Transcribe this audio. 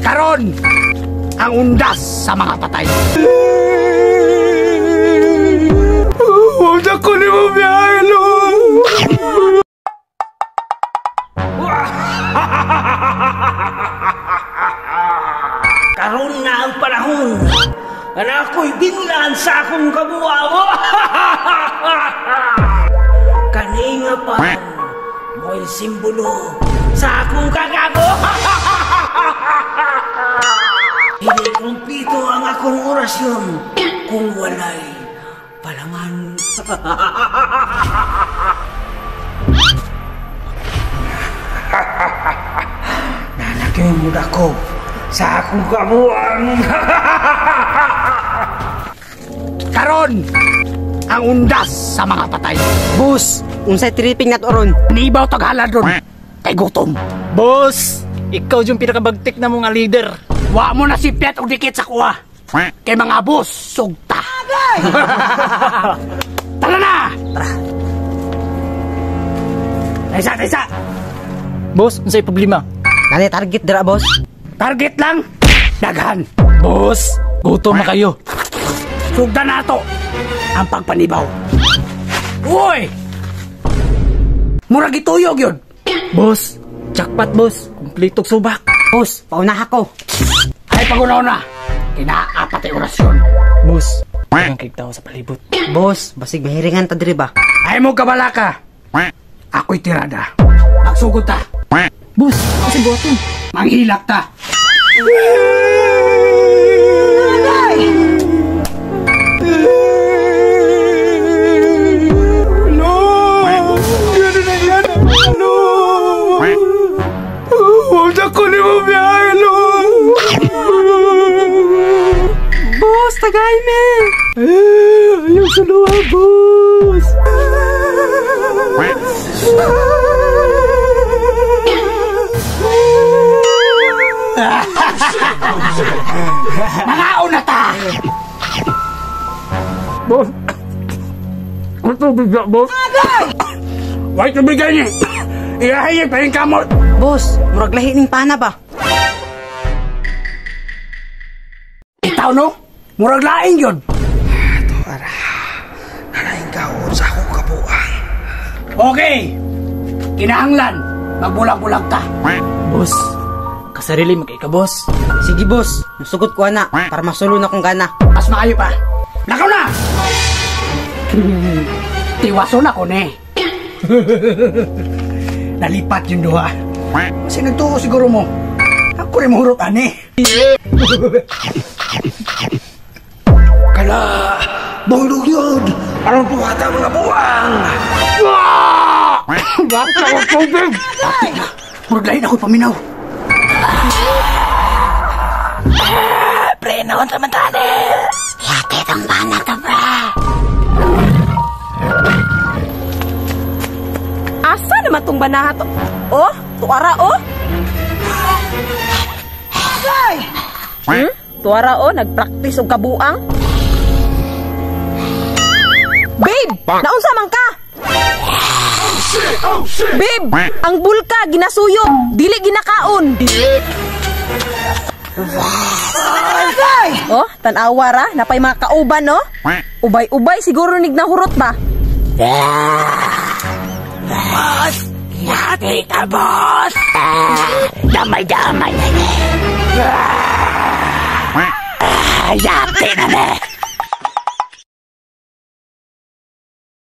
Karon ang undas sa mga patay. Huwag na ko ni mo biyahe, Lord. Karon na ang panahon na ako'y binlan sa akong kabuhaw. Kaninga pa mo'y simbolo sa akong kagago. Hindi kumpleto ang akong orasyon kung walay palaman. Nalagay mo na ko sa akong kabuang. Karon ang undas sa mga patay. Boss, unsay tripping nat oron? Nibaw tagalan ron kay gutom. Boss, ikaw yung pinakabagtik na mong leader. Wa mo na si Piet og dikit sa kuha. Kay mga boss sugta. Tala na. Isa. Boss, unsay problema? Nani target dira, boss? Target lang. Daghan. Boss, gutom na kayo. Sugda na to ang pagpanibaw. Uy! Murag ituyog yun. Boss, jackpot boss. Kumpletong subak. Boss, pauna ako. Ay pagunaw na. Inaapat ay orasyon. Boss, parang kagtao sa palibot. Boss, basig mahiringan ta diri ba? Ay mo kabala ka. Ako'y tirada. Magsugod ta. Boss, kasi buhaton. Manghilak ta. Huwag na ko ni mo biyahe, Lord. Boss, tagay me. Ayaw sa luha, boss. Nangaon na ta. Boss, ang tubig na, boss. Wait, nabigay niya. Iyahay pa yung kamot. Boss, murag lahi ning pana ba? Itaw no? Murag laing yun. Nanaing kaon sa akong kabuang. Okay. Kinahanglan. Magbulag-bulag ta. Boss, kasarili magkay ka, boss. Sige, boss. Musugot ko na para masulo na kong gana. Mas maayo pa. Lakaw na! Tiwaso na ko, ne. Nalipat yung duha. Kasi nagtuo siguro mo. Ako rin mahurot, ane. Kala, bulog yun. Anong tuwata mga buwang? Bakit ako tubig? Murag lain ako paminaw. Pre, naon samantane. Yatit ang bana ka, pre. Asa naman tong banaha to? Oh, tuara oh. Tuara oh, nagpractice og kabuang. Babe, naunsa man ka? Babe, ang bulka ginasuyog, dili ginakaon. Oh, tan-awa ra, napay mga kauban no? Ubay-ubay siguro nig nahurot ba? Boss! Yati ka, boss! Damay-damay na ne. Yati na ne.